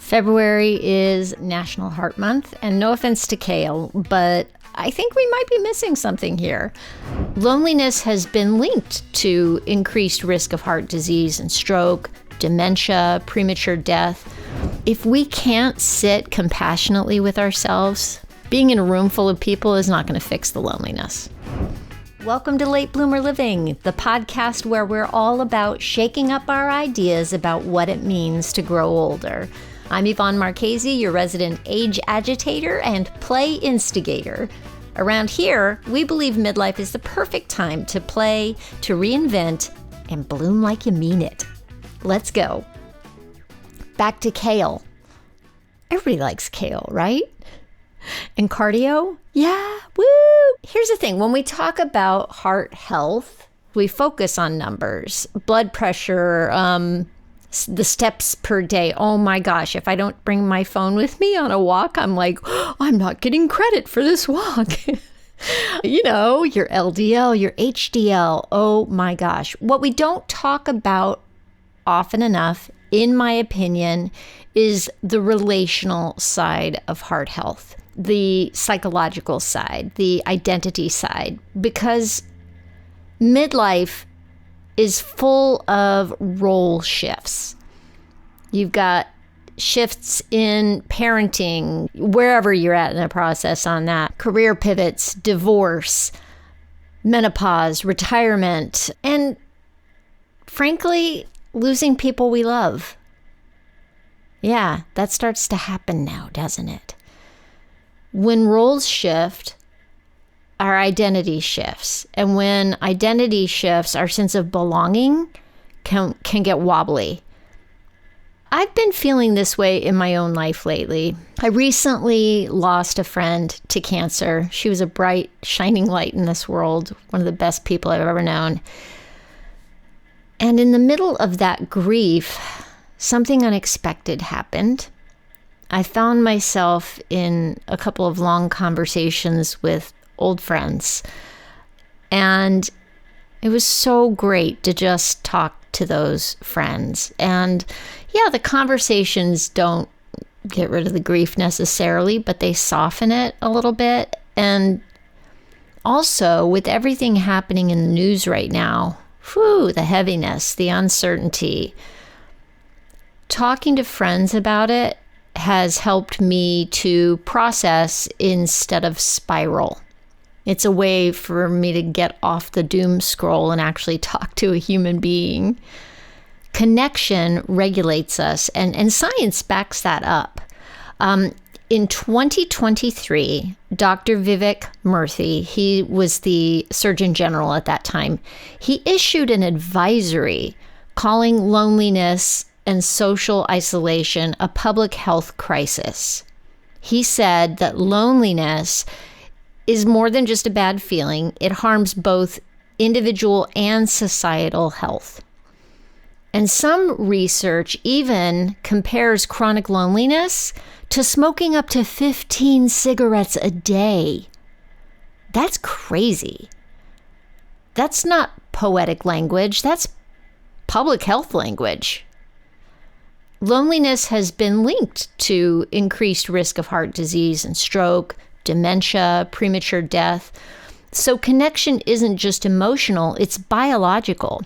February is National Heart Month, and no offense to kale, but I think we might be missing something here. Loneliness has been linked to increased risk of heart disease and stroke, dementia, premature death. If we can't sit compassionately with ourselves, being in a room full of people is not going to fix the loneliness. Welcome to Late Bloomer Living, the podcast where we're all about shaking up our ideas about what it means to grow older. I'm Yvonne Marchese, your resident age agitator and play instigator. Around here, we believe midlife is the perfect time to play, to reinvent, and bloom like you mean it. Let's go. Back to kale. Everybody likes kale, right? And cardio? Yeah, woo! Here's the thing, when we talk about heart health, we focus on numbers, blood pressure, the steps per day. Oh my gosh, if I don't bring my phone with me on a walk, I'm like, oh, I'm not getting credit for this walk. You know, your LDL, your HDL. Oh my gosh. What we don't talk about often enough, in my opinion, is the relational side of heart health, the psychological side, the identity side, because midlife is full of role shifts. You've got shifts in parenting, wherever you're at in the process on that, career pivots, divorce, menopause, retirement, and frankly, losing people we love. Yeah, that starts to happen now, doesn't it? When roles shift, our identity shifts. And when identity shifts, our sense of belonging can get wobbly. I've been feeling this way in my own life lately. I recently lost a friend to cancer. She was a bright, shining light in this world, one of the best people I've ever known. And in the middle of that grief, something unexpected happened. I found myself in a couple of long conversations with old friends. And it was so great to just talk to those friends. And yeah, the conversations don't get rid of the grief necessarily, but they soften it a little bit. And also, with everything happening in the news right now, the heaviness, the uncertainty, talking to friends about it has helped me to process instead of spiral. It's a way for me to get off the doom scroll and actually talk to a human being. Connection regulates us, and science backs that up. In 2023, Dr. Vivek Murthy, he was the Surgeon General at that time, he issued an advisory calling loneliness and social isolation a public health crisis. He said that loneliness is more than just a bad feeling. It harms both individual and societal health. And some research even compares chronic loneliness to smoking up to 15 cigarettes a day. That's crazy. That's not poetic language. That's public health language. Loneliness has been linked to increased risk of heart disease and stroke, dementia, premature death. So connection isn't just emotional, it's biological.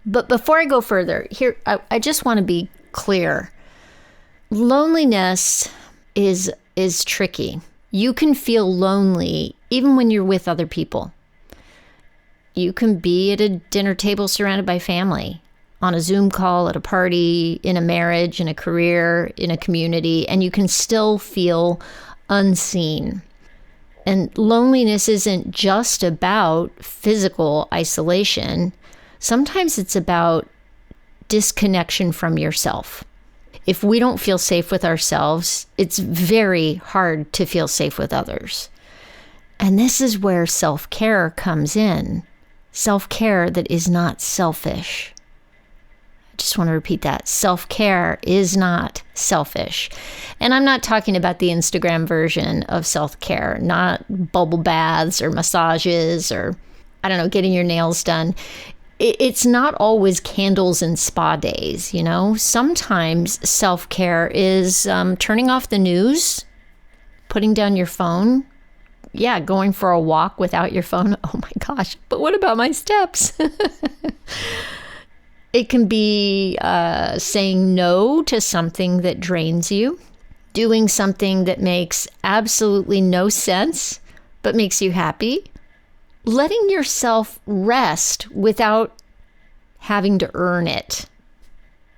But before I go further, here, I just want to be clear. Loneliness is tricky. You can feel lonely even when you're with other people. You can be at a dinner table surrounded by family, on a Zoom call, at a party, in a marriage, in a career, in a community, and you can still feel unseen. And loneliness isn't just about physical isolation. Sometimes it's about disconnection from yourself. If we don't feel safe with ourselves, it's very hard to feel safe with others. And this is where self-care comes in. Self-care that is not selfish. I just want to repeat that. Self-care is not selfish. And I'm not talking about the Instagram version of self-care, not bubble baths or massages or, I don't know, getting your nails done. It's not always candles and spa days, you know? Sometimes self-care is turning off the news, putting down your phone. Yeah, going for a walk without your phone. Oh my gosh, but what about my steps? It can be saying no to something that drains you, doing something that makes absolutely no sense, but makes you happy. Letting yourself rest without having to earn it.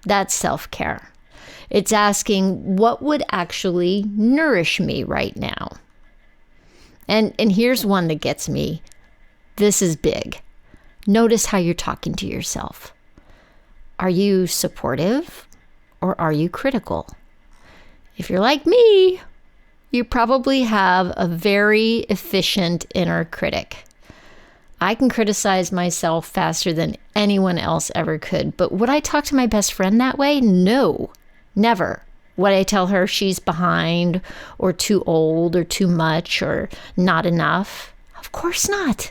That's self-care. It's asking what would actually nourish me right now. And here's one that gets me. This is big. Notice how you're talking to yourself. Are you supportive or are you critical? If you're like me, you probably have a very efficient inner critic. I can criticize myself faster than anyone else ever could. But would I talk to my best friend that way? No, never. Would I tell her she's behind or too old or too much or not enough? Of course not.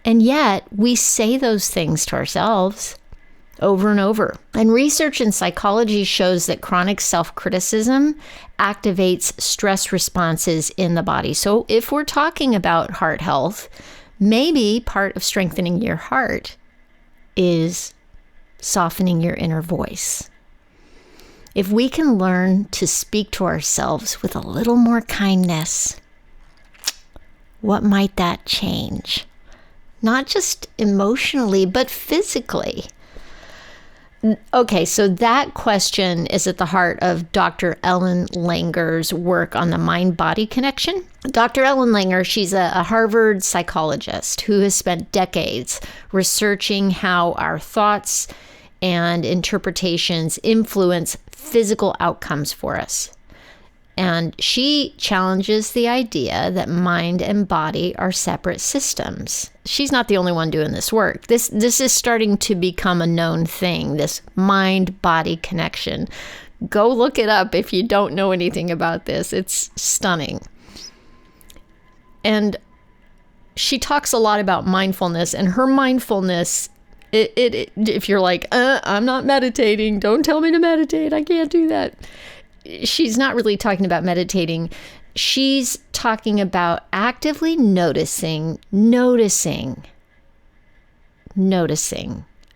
And yet we say those things to ourselves over and over. And research in psychology shows that chronic self-criticism activates stress responses in the body. So if we're talking about heart health, maybe part of strengthening your heart is softening your inner voice. If we can learn to speak to ourselves with a little more kindness, what might that change? Not just emotionally, but physically. Okay, so that question is at the heart of Dr. Ellen Langer's work on the mind-body connection. Dr. Ellen Langer, she's a Harvard psychologist who has spent decades researching how our thoughts and interpretations influence physical outcomes for us. And she challenges the idea that mind and body are separate systems. She's not the only one doing this work. This is starting to become a known thing, this mind-body connection. Go look it up if you don't know anything about this. It's stunning. And she talks a lot about mindfulness, and her mindfulness, if you're like, I'm not meditating, don't tell me to meditate, I can't do that. She's not really talking about meditating. She's talking about actively noticing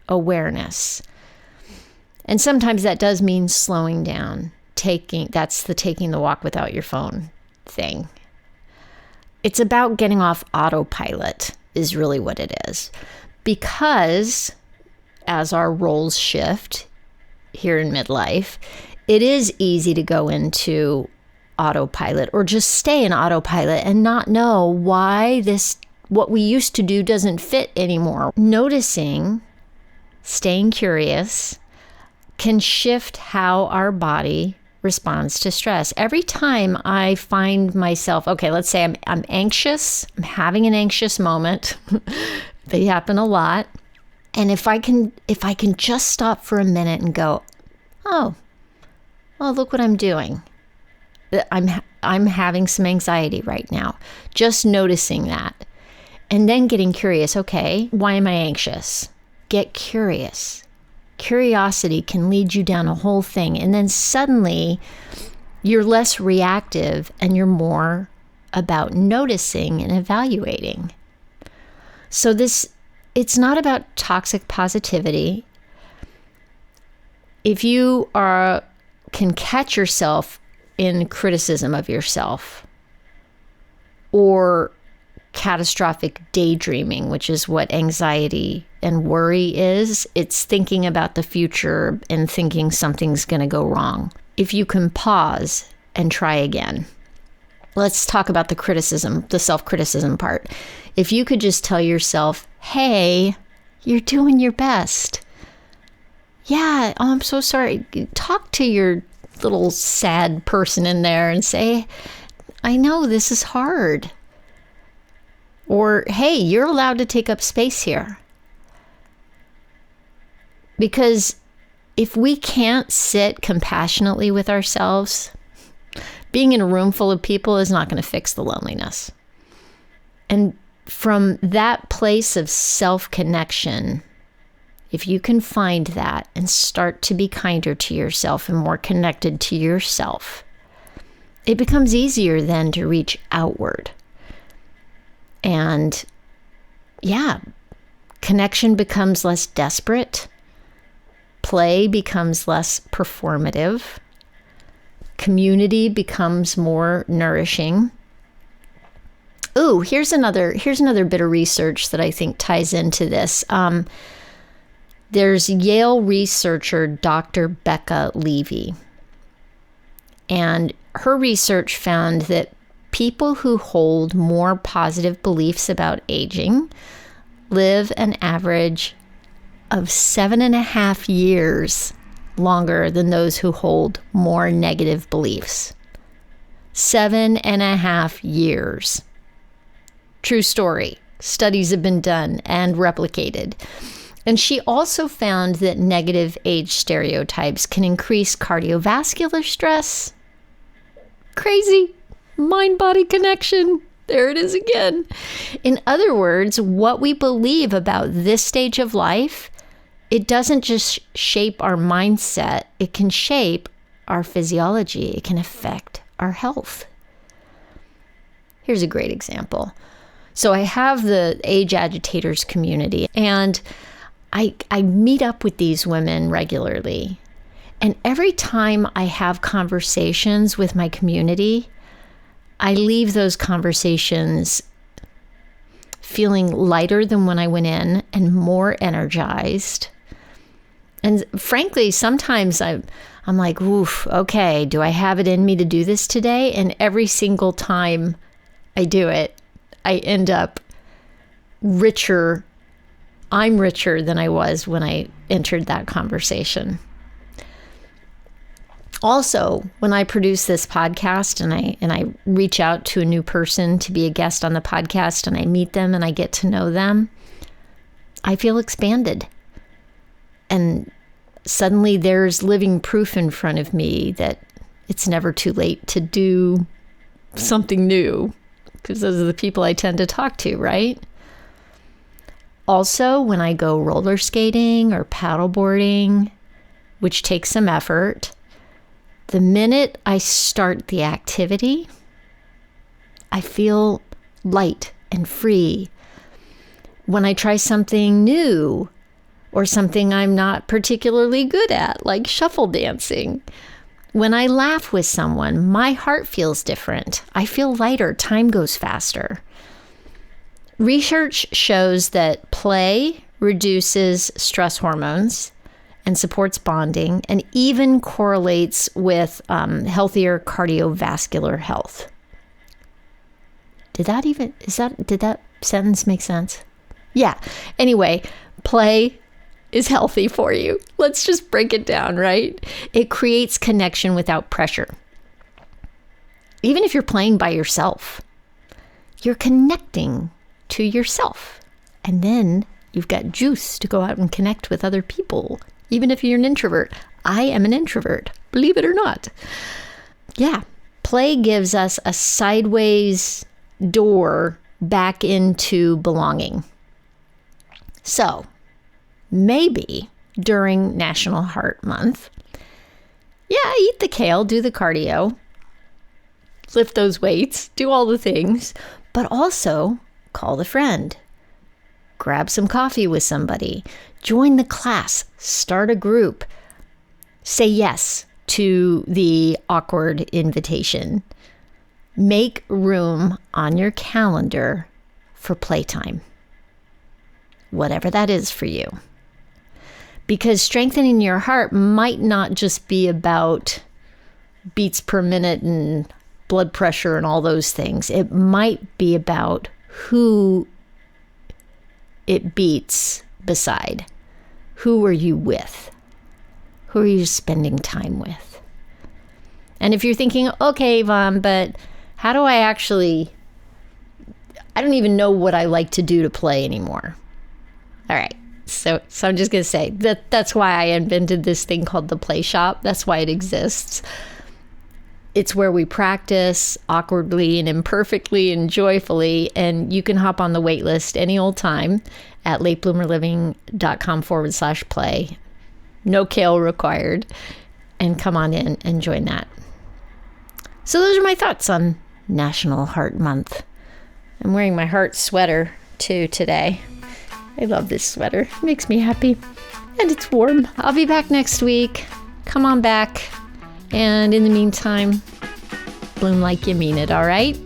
awareness. And sometimes that does mean slowing down, that's the taking the walk without your phone thing. It's about getting off autopilot is really what it is. Because as our roles shift here in midlife, it is easy to go into autopilot or just stay in autopilot and not know why what we used to do doesn't fit anymore. Noticing, staying curious, can shift how our body responds to stress. Every time I find myself, okay, let's say I'm anxious, I'm having an anxious moment. They happen a lot. And if I can just stop for a minute and go, oh, look what I'm doing. I'm having some anxiety right now. Just noticing that. And then getting curious. Okay, why am I anxious? Get curious. Curiosity can lead you down a whole thing. And then suddenly you're less reactive and you're more about noticing and evaluating. So it's not about toxic positivity. If you can catch yourself in criticism of yourself or catastrophic daydreaming, which is what anxiety and worry is. It's thinking about the future and thinking something's going to go wrong. If you can pause and try again. Let's talk about the self-criticism part. If you could just tell yourself, hey, you're doing your best. Yeah, oh, I'm so sorry. Talk to your little sad person in there and say, I know this is hard. Or, hey, you're allowed to take up space here. Because if we can't sit compassionately with ourselves, being in a room full of people is not going to fix the loneliness. And from that place of self-connection, if you can find that and start to be kinder to yourself and more connected to yourself, it becomes easier then to reach outward. And yeah, connection becomes less desperate. Play becomes less performative. Community becomes more nourishing. Ooh, here's another bit of research that I think ties into this. There's Yale researcher Dr. Becca Levy, and her research found that people who hold more positive beliefs about aging live an average of 7.5 years longer than those who hold more negative beliefs. 7.5 years. True story. Studies have been done and replicated. And she also found that negative age stereotypes can increase cardiovascular stress. Crazy. Mind-body connection. There it is again. In other words, what we believe about this stage of life, it doesn't just shape our mindset. It can shape our physiology. It can affect our health. Here's a great example. So I have the age agitators community, and I meet up with these women regularly. And every time I have conversations with my community, I leave those conversations feeling lighter than when I went in and more energized. And frankly, sometimes I'm like, oof, okay, do I have it in me to do this today? And every single time I do it, I end up richer. I'm richer than I was when I entered that conversation. Also, when I produce this podcast and I reach out to a new person to be a guest on the podcast and I meet them and I get to know them, I feel expanded. And suddenly there's living proof in front of me that it's never too late to do something new, because those are the people I tend to talk to, right? Also, when I go roller skating or paddleboarding, which takes some effort, the minute I start the activity, I feel light and free. When I try something new or something I'm not particularly good at, like shuffle dancing, when I laugh with someone, my heart feels different. I feel lighter. Time goes faster. Research shows that play reduces stress hormones and supports bonding, and even correlates with healthier cardiovascular health. Did that sentence make sense? Yeah. Anyway, play is healthy for you. Let's just break it down, right? It creates connection without pressure. Even if you're playing by yourself, you're connecting to yourself. And then you've got juice to go out and connect with other people. Even if you're an introvert. I am an introvert, believe it or not. Yeah, play gives us a sideways door back into belonging. So, maybe during National Heart Month, yeah, eat the kale, do the cardio, lift those weights, do all the things, but also call the friend. Grab some coffee with somebody. Join the class. Start a group. Say yes to the awkward invitation. Make room on your calendar for playtime. Whatever that is for you. Because strengthening your heart might not just be about beats per minute and blood pressure and all those things. It might be about who it beats beside. Who are you with? Who are you spending time with? And if you're thinking, okay, Yvonne, but how do I don't even know what I like to do to play anymore. All right. So I'm just going to say that's why I invented this thing called the Play Shop. That's why it exists. It's where we practice awkwardly and imperfectly and joyfully. And you can hop on the wait list any old time at latebloomerliving.com/play. No kale required. And come on in and join that. So those are my thoughts on National Heart Month. I'm wearing my heart sweater too today. I love this sweater. It makes me happy. And it's warm. I'll be back next week. Come on back. And in the meantime, bloom like you mean it, all right?